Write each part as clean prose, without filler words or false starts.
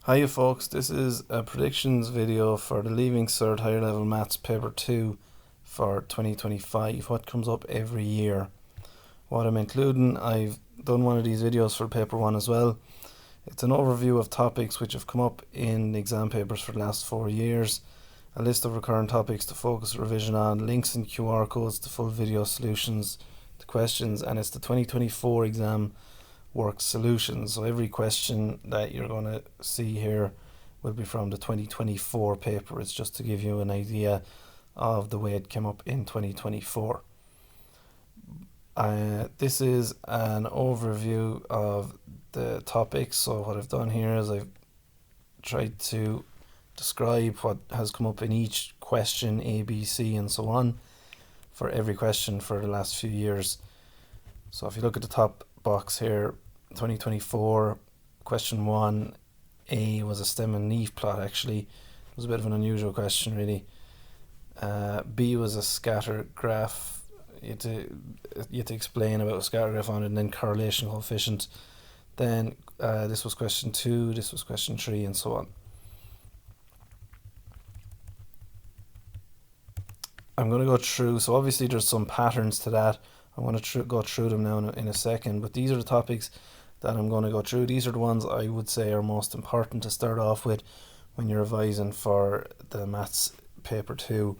Hiya folks, this is a predictions video for the Leaving Cert Higher Level Maths Paper 2 for 2025, what comes up every year. What I'm including, I've done one of these videos for Paper 1 as well. It's an overview of topics which have come up in exam papers for the last 4 years, a list of recurrent topics to focus revision on, links and QR codes to full video solutions to questions, and it's the 2024 exam work solutions. So every question that you're going to see here will be from the 2024 paper. It's just to give you an idea of the way it came up in 2024. This is an overview of the topics. So what I've done here is I've tried to describe what has come up in each question, A, B, C and so on, for every question for the last few years. So if you look at the top box here, 2024 question 1A was a stem and leaf plot. Actually, it was a bit of an unusual question really. B was a scatter graph. You had to explain about a scatter graph on it, and then correlation coefficient. Then this was question 2, this was question 3 and so on. I'm going to go through, so obviously there's some patterns to that. I'm going to go through them now in a second, but these are the topics that I'm going to go through. These are the ones I would say are most important to start off with when you're revising for the maths paper 2.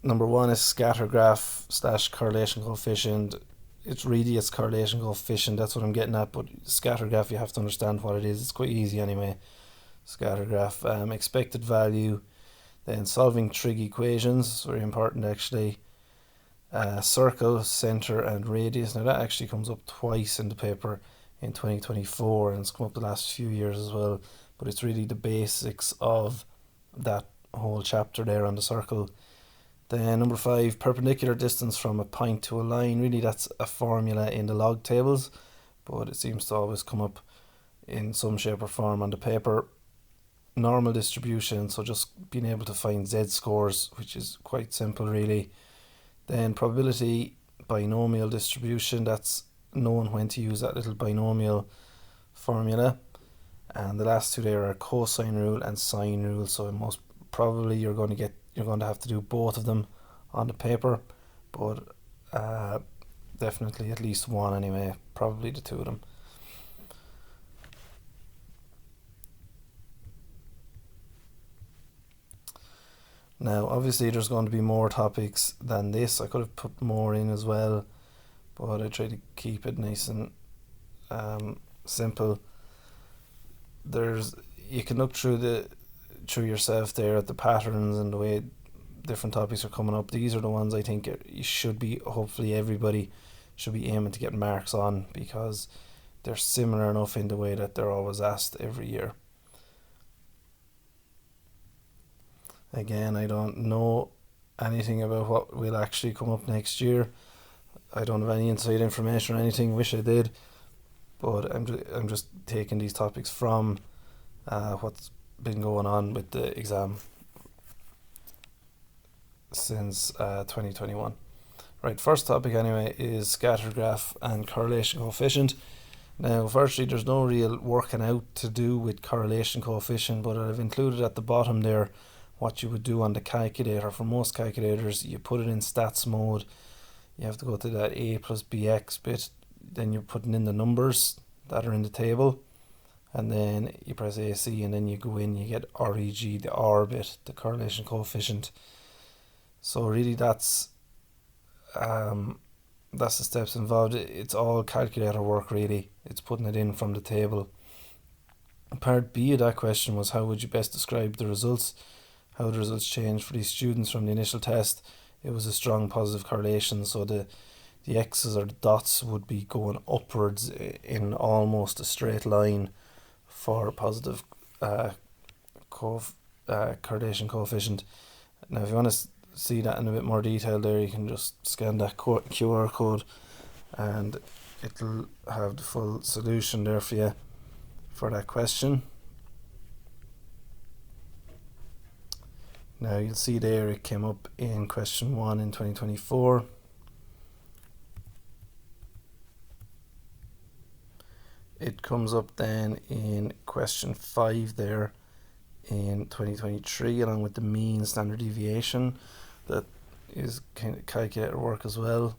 Number 1 is scatter graph / correlation coefficient. It's correlation coefficient, that's what I'm getting at, but scatter graph, you have to understand what it is. It's quite easy anyway. Scatter graph, expected value, then solving trig equations, very important actually. Circle, center and radius. Now that actually comes up twice in the paper in 2024, and it's come up the last few years as well, but it's really the basics of that whole chapter there on the circle. Then number 5, perpendicular distance from a point to a line. Really that's a formula in the log tables, but it seems to always come up in some shape or form on the paper. Normal distribution, so just being able to find z-scores, which is quite simple really. Then probability binomial distribution, that's knowing when to use that little binomial formula. And the last two there are cosine rule and sine rule, so most probably you're going to have to do both of them on the paper, but definitely at least one anyway, probably the two of them. Now obviously there's going to be more topics than this. I could have put more in as well, but I try to keep it nice and simple. You can look through yourself there at the patterns and the way different topics are coming up. These are the ones I think you should be, hopefully everybody should be aiming to get marks on, because they're similar enough in the way that they're always asked every year. Again, I don't know anything about what will actually come up next year. I don't have any inside information or anything, wish I did, but I'm just taking these topics from what's been going on with the exam since 2021. Right, first topic anyway is scatter graph and correlation coefficient. Now virtually there's no real working out to do with correlation coefficient, but I've included at the bottom there what you would do on the calculator. For most calculators, you put it in stats mode. You have to go to that a plus bx bit, then you're putting in the numbers that are in the table, and then you press AC, and then you go in, you get REG, the R bit, the correlation coefficient. So really that's the steps involved. It's all calculator work really. It's putting it in from the table. Part B of that question was, how would you best describe the results? How the results changed for these students from the initial test. It was a strong positive correlation, so the X's or the dots would be going upwards in almost a straight line for positive correlation coefficient. Now if you want to see that in a bit more detail there, you can just scan that QR code and it'll have the full solution there for you for that question. Now you'll see there it came up in question 1 in 2024. it comes up then in question 5 there in 2023, along with the mean standard deviation. That is kind of calculator work as well.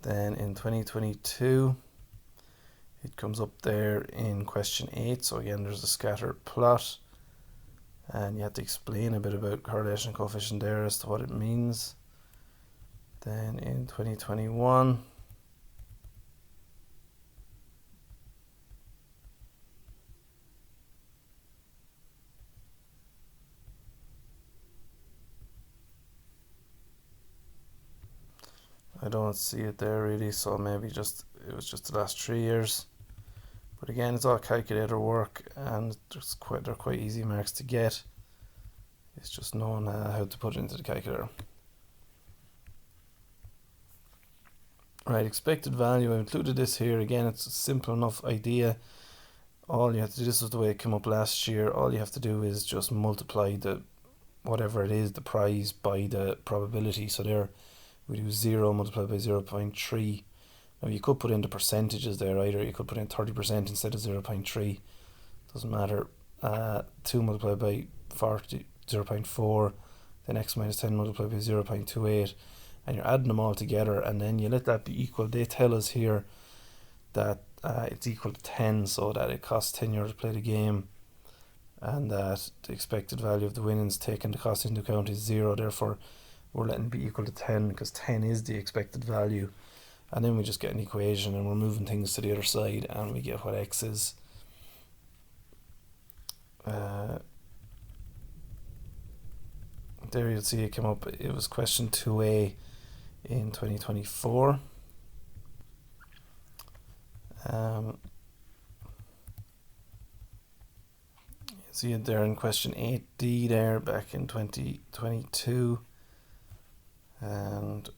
Then in 2022, it comes up there in question 8. So again, there's a scatter plot, and you have to explain a bit about correlation coefficient there as to what it means. Then in 2021, I don't see it there really, so maybe it was just the last 3 years. But again, it's all calculator work, and they're quite easy marks to get. It's just knowing how to put it into the calculator. Right, expected value. I included this here. Again, it's a simple enough idea. All you have to do, this is the way it came up last year. All you have to do is just multiply the whatever it is, the price, by the probability. So there we do 0 multiplied by 0.3. Now you could put in the percentages there, either you could put in 30% instead of 0.3. Doesn't matter. 2 multiplied by 0.4, then x minus 10 multiplied by 0.28, and you're adding them all together, and then you let that be equal. They tell us here that it's equal to 10, so that it costs €10 to play the game, and that the expected value of the winnings taking the cost into account is 0. Therefore we're letting it be equal to 10, because 10 is the expected value. And then we just get an equation, and we're moving things to the other side, and we get what x is. There you'll see it came up. It was question 2A in 2024. You see it there in question 8D there back in 2022. And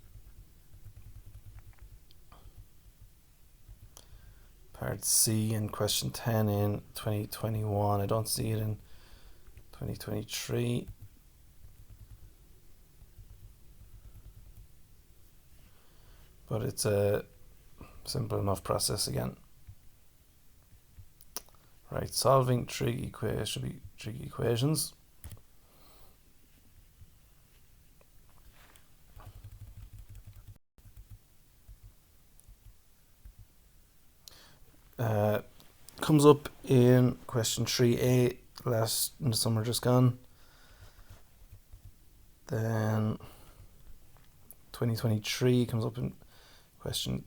part C in question 10 in 2021. I don't see it in 2023. But it's a simple enough process again. Right, solving tricky equations. Comes up in question 3A in the summer just gone. Then 2023 comes up in question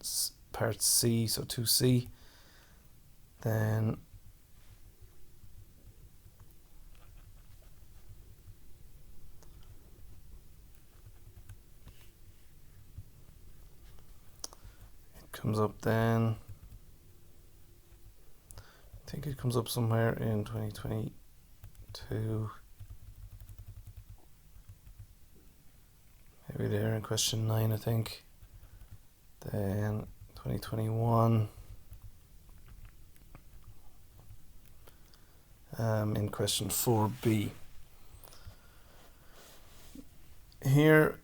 part C, so 2C. Then it comes up then, I think it comes up somewhere in 2022, maybe there in question 9, I think. Then 2021 in question 4B. Here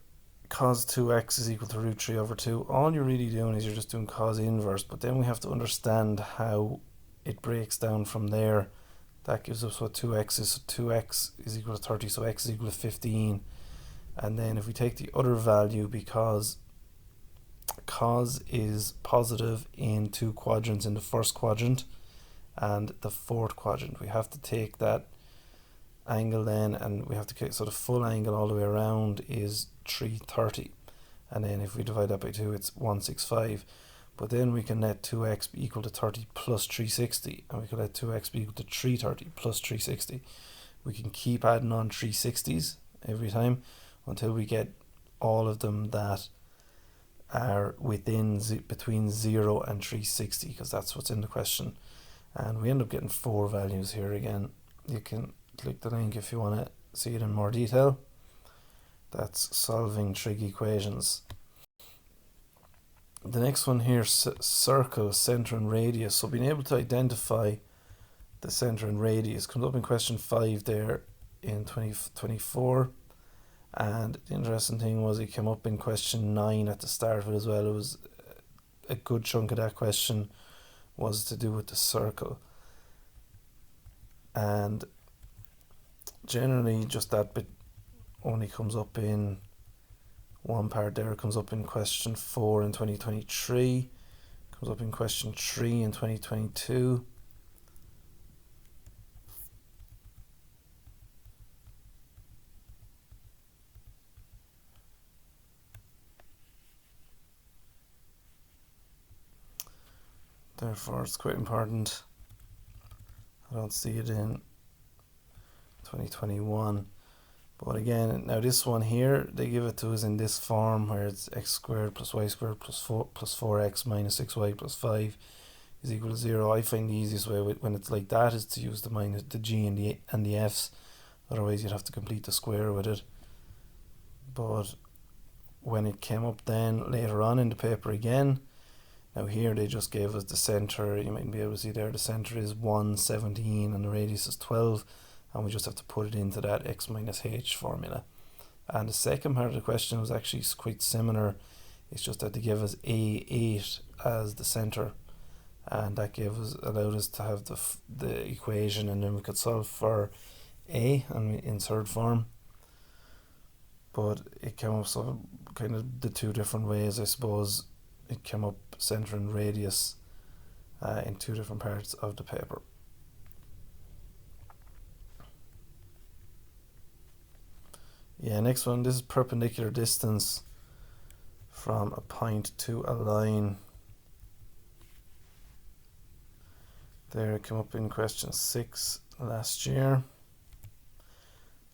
cos 2x is equal to root 3 over 2. All you're really doing is you're just doing cos inverse, but then we have to understand how it breaks down from there. That gives us what 2x is. So 2x is equal to 30, so x is equal to 15. And then if we take the other value, because cos is positive in 2 quadrants, in the first quadrant and the fourth quadrant, we have to take that angle then, and we have to, so the full angle all the way around is 330, and then if we divide that by 2, it's 165. But then we can let 2x be equal to 30 plus 360, and we can let 2x be equal to 330 plus 360. We can keep adding on 360s every time until we get all of them that are within between 0 and 360, because that's what's in the question. And we end up getting 4 values here again. You can click the link if you want to see it in more detail. That's solving trig equations. The next one here, circle, center and radius. So being able to identify the center and radius comes up in question 5 there in 2024. And the interesting thing was it came up in question 9 at the start of it as well. It was a good chunk of that question was to do with the circle. And generally just that bit only comes up in one part there. It comes up in question 4 in 2023, comes up in question 3 in 2022. Therefore it's quite important. I don't see it in 2021. But again, now this one here, they give it to us in this form where it's x squared plus y squared plus 4x minus 6y plus 5 is equal to 0. I find the easiest way when it's like that is to use the g and the f's. Otherwise you'd have to complete the square with it. But when it came up then later on in the paper again, now here they just gave us the centre. You might be able to see there the centre is 117 and the radius is 12, and we just have to put it into that x minus h formula. And the second part of the question was actually quite similar. It's just that they gave us a8 as the centre, and that allowed us to have the equation, and then we could solve for a and in third form. But it came up so kind of the two different ways, I suppose. It came up centre and radius in two different parts of the paper. Yeah, next one, this is perpendicular distance from a point to a line. There it came up in question 6 last year.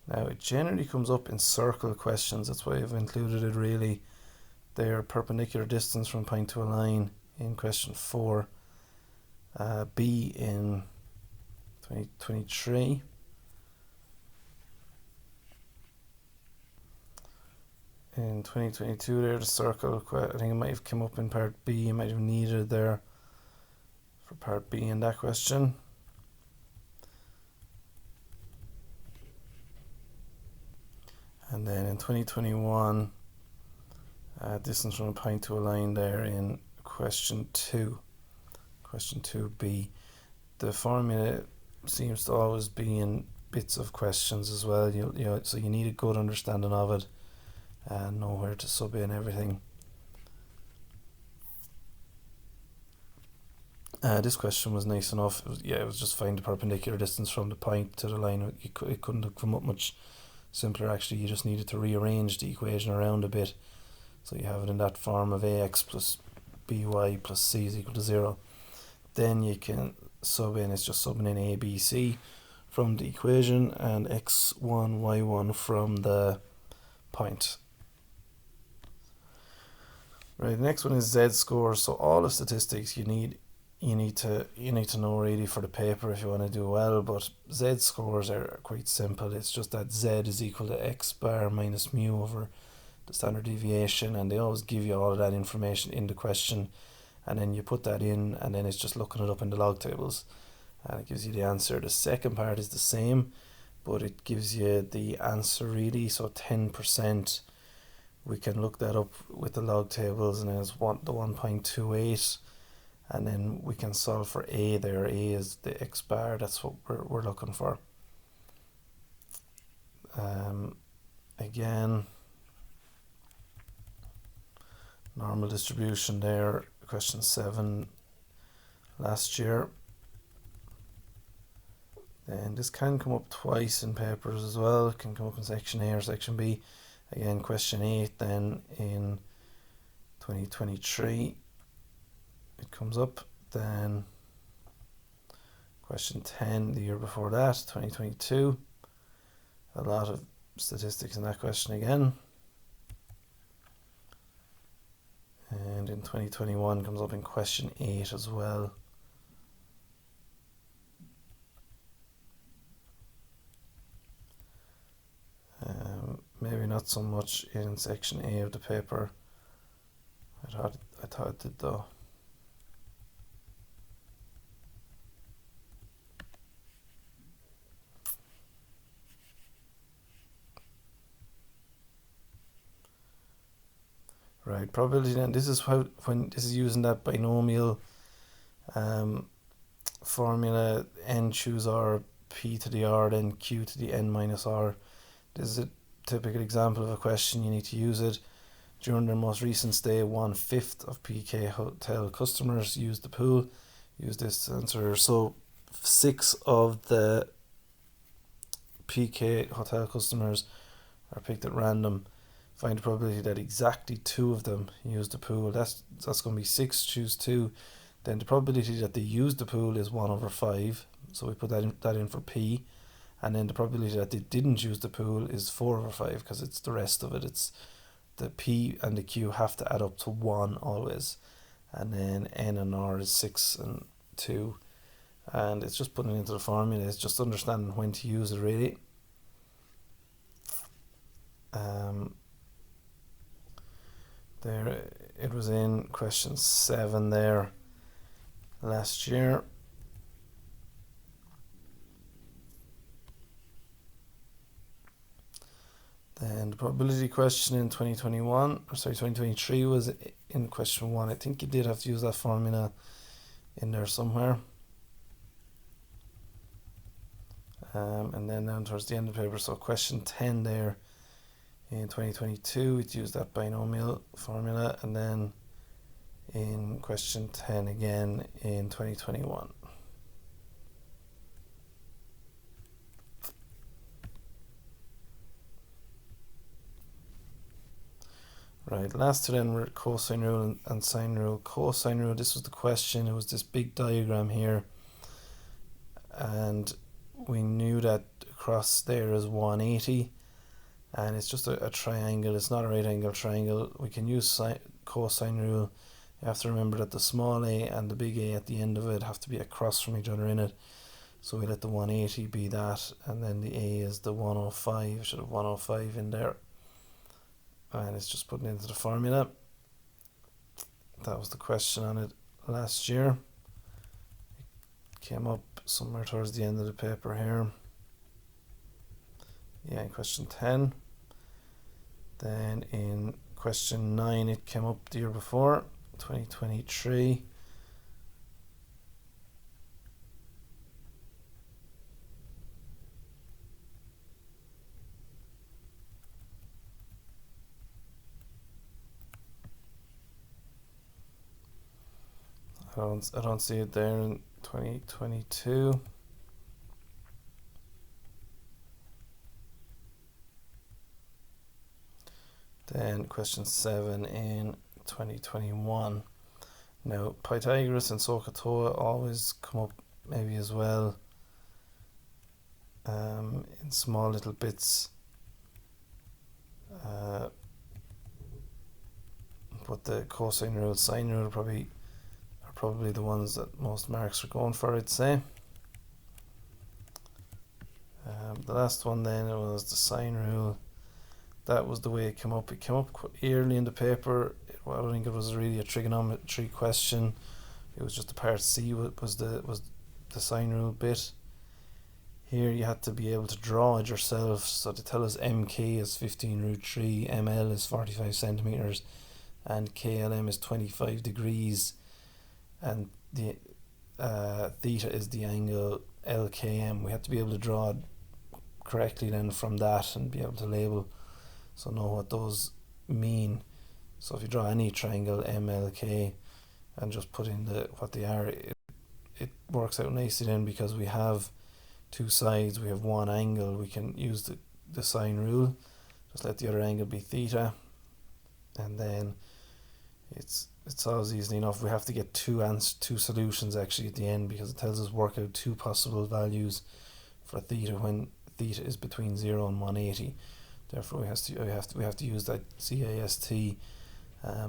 Now it generally comes up in circle questions, that's why I've included it really. Their perpendicular distance from a point to a line in question 4, B in 2023. In 2022 there, the circle, I think it might have come up in part B, you might have needed it there for part B in that question. And then in 2021, distance from a point to a line there in question 2, question 2B. The formula seems to always be in bits of questions as well, so you need a good understanding of it and know where to sub in everything. This question was nice enough. It was just find the perpendicular distance from the point to the line. It couldn't have come up much simpler actually. You just needed to rearrange the equation around a bit. So you have it in that form of ax plus by plus c is equal to 0. Then you can sub in, it's just subbing in a, b, c from the equation and x1, y1 from the point. Right, the next one is z-scores. So all the statistics you need to know really for the paper if you want to do well, but z-scores are quite simple. It's just that z is equal to x bar minus mu over the standard deviation, and they always give you all of that information in the question, and then you put that in, and then it's just looking it up in the log tables and it gives you the answer. The second part is the same, but it gives you the answer really. So 10%, we can look that up with the log tables, and then it's the 1.28, and then we can solve for a there. A is the x bar, that's what we're looking for. Again, normal distribution there, question 7 last year. Then this can come up twice in papers as well. It can come up in section A or section B. Again, question 8 then in 2023 it comes up. Then question 10 the year before that, 2022. A lot of statistics in that question again. And in 2021 comes up in question 8 as well. Maybe not so much in section A of the paper. I thought it did though. Right, probability then, this is how, when this is using that binomial formula, n choose r, p to the r, then q to the n minus r. This is a typical example of a question. You need to use it. During their most recent stay, 1/5 of PK hotel customers used the pool. Use this to answer. So 6 of the PK hotel customers are picked at random. Find the probability that exactly 2 of them use the pool. That's going to be 6, choose 2. Then the probability that they use the pool is 1/5. So we put that in for P. And then the probability that they didn't use the pool is 4/5, because it's the rest of it. It's the P and the Q have to add up to 1 always. And then N and R is 6 and 2. And it's just putting it into the formula. It's just understanding when to use it, really. There, it was in question 7 there last year. Then the probability question in 2023 was in question 1. I think you did have to use that formula in there somewhere. And then down towards the end of the paper, so question 10 there in 2022, it used that binomial formula, and then in question 10 again in 2021. Right, last two then were cosine rule and sine rule. Cosine rule, this was the question. It was this big diagram here, and we knew that across there is 180, and it's just a triangle. It's not a right angle triangle. We can use cosine rule. You have to remember that the small a and the big A at the end of it have to be across from each other in it. So we let the 180 be that, and then the A is the 105. Should have 105 in there. And it's just putting into the formula. That was the question on it last year. It came up somewhere towards the end of the paper here. Yeah, in question 10. Then in question 9, it came up the year before, 2023. I don't see it there in 2022. Then question 7 in 2021. Now Pythagoras and SOHCAHTOA always come up maybe as well, in small little bits. But the cosine rule, sine rule are probably the ones that most marks are going for, I'd say. The last one then was the sine rule. That was the way it came up. It came up quite early in the paper. I don't think it was really a trigonometry question. It was just the part C was the sine rule bit. Here you had to be able to draw it yourself. So to tell us MK is 15√3, ML is 45 centimeters, and KLM is 25 degrees, and the theta is the angle LKM. We had to be able to draw it correctly then from that and be able to label, so know what those mean. So if you draw any triangle MLK and just put in what they are, it works out nicely then, because we have two sides, we have one angle. We can use the sine rule, just let the other angle be theta, and then it's always easy enough. We have to get two solutions actually at the end, because it tells us work out two possible values for theta when theta is between 0 and 180. Therefore we have to use that CAST.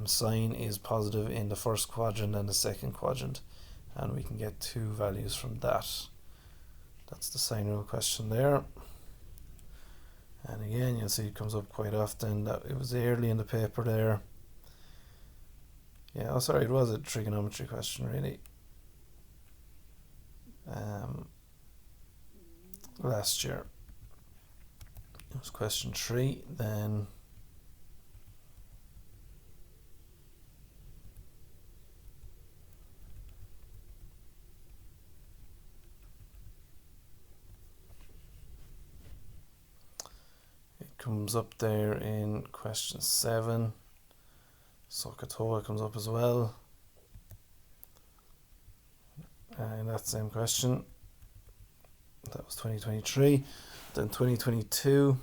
Sine is positive in the first quadrant and the second quadrant, and we can get two values from that. That's the sine rule question there. And again, you'll see it comes up quite often. That it was early in the paper there. Yeah, sorry, it was a trigonometry question really. Last year. It was question 3. Then comes up there in question 7. Sokotoa comes up as well. In that same question. That was 2023. Then 2022.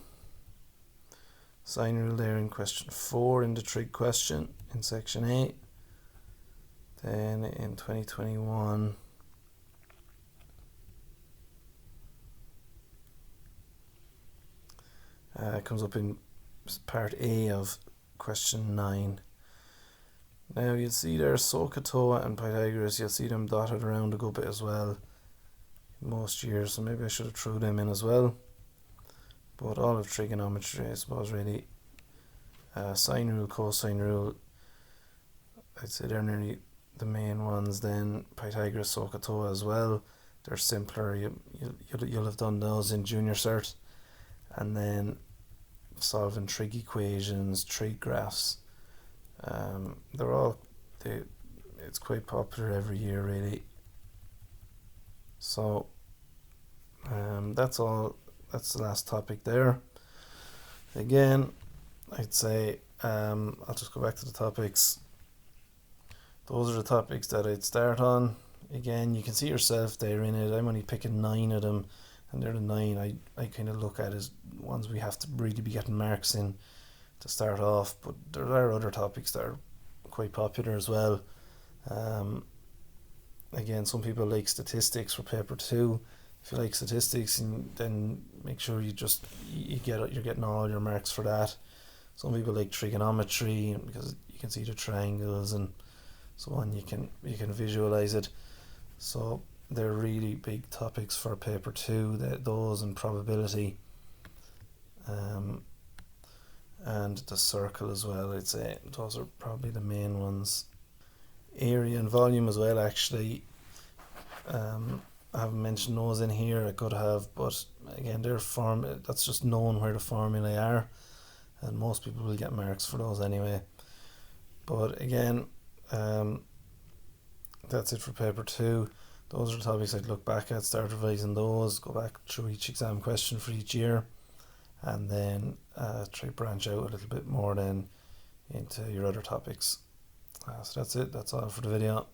Sign rule there in question 4 in the trig question in section 8. Then in 2021. It comes up in part A of question 9. Now you'll see there Sokotoa and Pythagoras, you'll see them dotted around a good bit as well most years, so maybe I should have threw them in as well. But all of trigonometry, I suppose, really. Sine rule, cosine rule, I'd say they're nearly the main ones. Then Pythagoras, Sokotoa as well. They're simpler. You'll have done those in junior cert. And then solving trig equations, trig graphs. It's quite popular every year, really. So that's all. That's the last topic there. Again, I'd say I'll just go back to the topics. Those are the topics that I'd start on. Again, you can see yourself there in it. I'm only picking 9 of them, and they're the 9 I kind of look at as ones we have to really be getting marks in to start off. But there are other topics that are quite popular as well. Again, some people like statistics for paper 2. If you like statistics, then make sure you're getting all your marks for that. Some people like trigonometry because you can see the triangles and so on. You can visualize it. So they're really big topics for paper 2. Those and probability, and the circle as well. I'd say those are probably the main ones. Area and volume as well. Actually, I haven't mentioned those in here. I could have, but again, that's just knowing where the formulae are, and most people will get marks for those anyway. But again, that's it for paper 2. Those are the topics I'd look back at, start revising those, go back through each exam question for each year, and then try to branch out a little bit more then into your other topics. So that's it. That's all for the video.